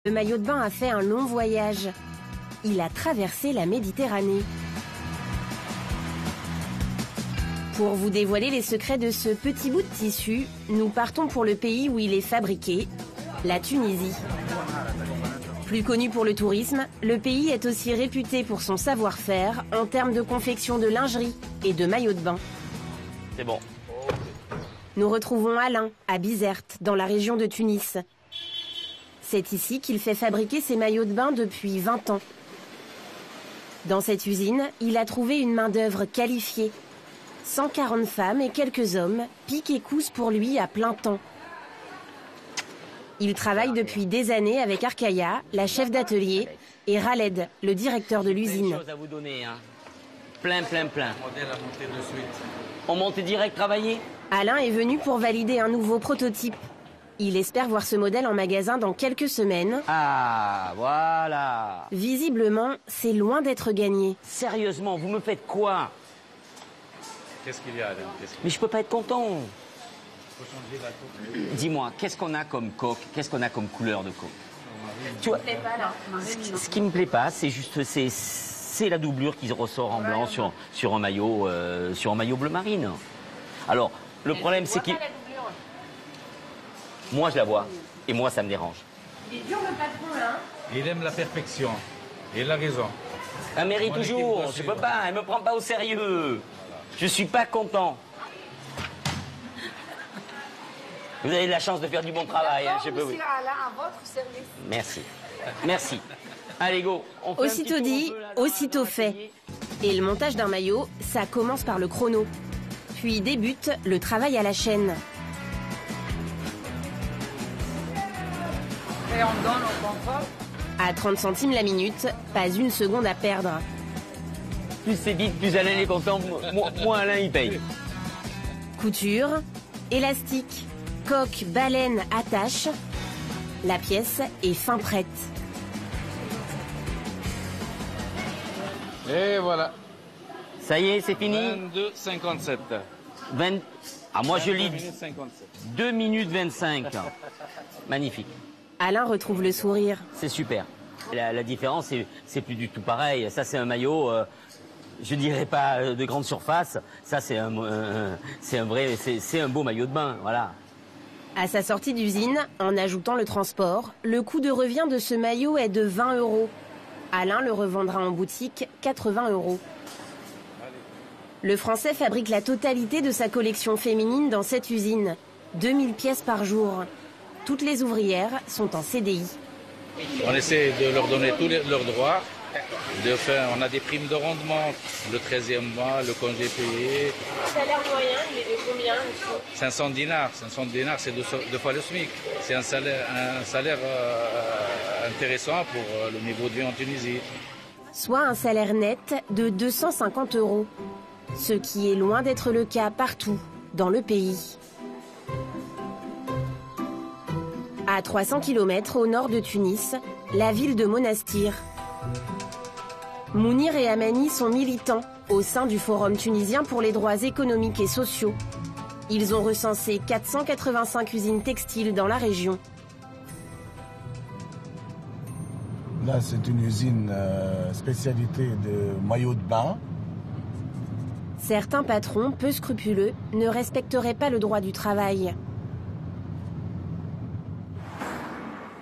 Le maillot de bain a fait un long voyage. Il a traversé la Méditerranée. Pour vous dévoiler les secrets de ce petit bout de tissu, nous partons pour le pays où il est fabriqué, la Tunisie. Plus connu pour le tourisme, le pays est aussi réputé pour son savoir-faire en termes de confection de lingerie et de maillots de bain. C'est bon. Nous retrouvons Alain, à Bizerte, dans la région de Tunis. C'est ici qu'il fait fabriquer ses maillots de bain depuis 20 ans. Dans cette usine, il a trouvé une main-d'œuvre qualifiée. 140 femmes et quelques hommes piquent et cousent pour lui à plein temps. Il travaille depuis des années avec Arkaya, la chef d'atelier, et Raled, le directeur de l'usine. Plein de choses à vous donner, hein. Plein. On monte direct travailler. Alain est venu pour valider un nouveau prototype. Il espère voir ce modèle en magasin dans quelques semaines. Ah, voilà. Visiblement, c'est loin d'être gagné. Sérieusement, vous me faites quoi? Qu'est-ce qu'il y a, Alain? Mais je peux pas être content. Dis-moi, qu'est-ce qu'on a comme coque? Qu'est-ce qu'on a comme couleur de coque? Tu vois, ce qui me plaît pas, c'est juste c'est la doublure qui ressort en blanc sur un maillot bleu marine. Alors, le problème, c'est que moi, je la vois. Et moi, ça me dérange. Il est dur, le patron, là. Il aime la perfection. Il a raison. Elle mérite toujours. Je peux pas. Elle me prend pas au sérieux. Je suis pas content. Vous avez de la chance de faire du bon travail. Hein, je peux vous... à votre service. Merci. Merci. Allez, go. Aussitôt dit, aussitôt fait. Et le montage d'un maillot, ça commence par le chrono. Puis débute le travail à la chaîne. Et on donne au confort. À 30 centimes la minute, pas une seconde à perdre. Plus c'est vite, plus Alain est content, moins Alain il paye. Couture, élastique, coque, baleine, attache. La pièce est fin prête. Et voilà. Ça y est, c'est fini. 22,57. 20... Ah, moi je lis 57. 2 minutes 25. Magnifique. Alain retrouve le sourire. C'est super. La différence, c'est plus du tout pareil. Ça, c'est un maillot, je dirais pas de grande surface. Ça, c'est un beau maillot de bain, voilà. À sa sortie d'usine, en ajoutant le transport, le coût de revient de ce maillot est de 20 €. Alain le revendra en boutique 80 €. Le Français fabrique la totalité de sa collection féminine dans cette usine. 2000 pièces par jour. Toutes les ouvrières sont en CDI. On essaie de leur donner tous leurs droits. On a des primes de rendement, le 13e mois, le congé payé. Le salaire moyen, il est de combien? 500 dinars. 500 dinars, c'est deux fois le SMIC. C'est un salaire intéressant pour le niveau de vie en Tunisie. Soit un salaire net de 250 €. Ce qui est loin d'être le cas partout dans le pays. À 300 km au nord de Tunis, la ville de Monastir. Mounir et Amani sont militants au sein du Forum tunisien pour les droits économiques et sociaux. Ils ont recensé 485 usines textiles dans la région. Là, c'est une usine spécialité de maillots de bain. Certains patrons, peu scrupuleux, ne respecteraient pas le droit du travail.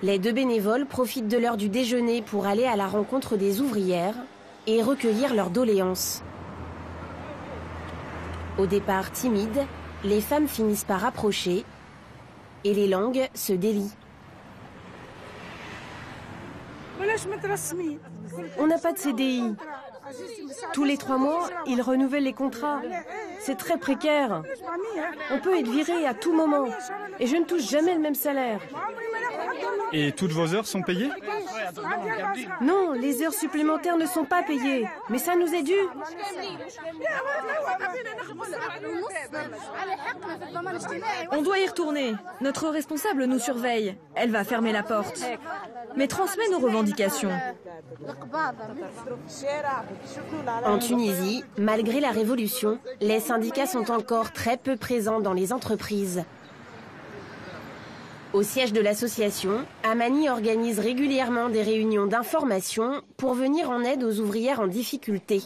Les deux bénévoles profitent de l'heure du déjeuner pour aller à la rencontre des ouvrières et recueillir leurs doléances. Au départ timides, les femmes finissent par approcher et les langues se délient. On n'a pas de CDI. Tous les 3 mois, ils renouvellent les contrats. C'est très précaire. On peut être viré à tout moment. Et je ne touche jamais le même salaire. Et toutes vos heures sont payées? Non, les heures supplémentaires ne sont pas payées. Mais ça nous est dû. On doit y retourner. Notre responsable nous surveille. Elle va fermer la porte. Mais transmets nos revendications. En Tunisie, malgré la révolution, les syndicats sont encore très peu présents dans les entreprises. Au siège de l'association, Amani organise régulièrement des réunions d'information pour venir en aide aux ouvrières en difficulté.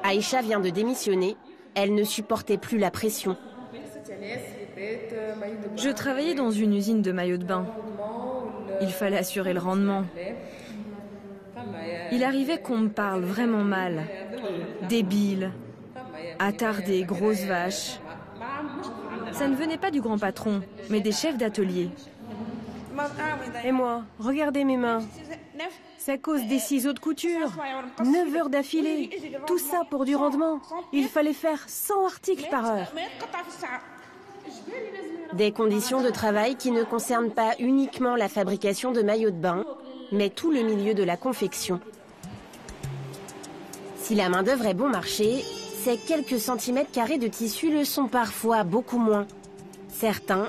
Aïcha vient de démissionner. Elle ne supportait plus la pression. Je travaillais dans une usine de maillots de bain. Il fallait assurer le rendement. Il arrivait qu'on me parle vraiment mal. Débile, attardé, grosse vache. Ça ne venait pas du grand patron, mais des chefs d'atelier. Et moi, regardez mes mains. C'est à cause des ciseaux de couture. 9 heures d'affilée. Tout ça pour du rendement. Il fallait faire 100 articles par heure. Des conditions de travail qui ne concernent pas uniquement la fabrication de maillots de bain, mais tout le milieu de la confection. Si la main-d'œuvre est bon marché, ces quelques centimètres carrés de tissu le sont parfois beaucoup moins. Certains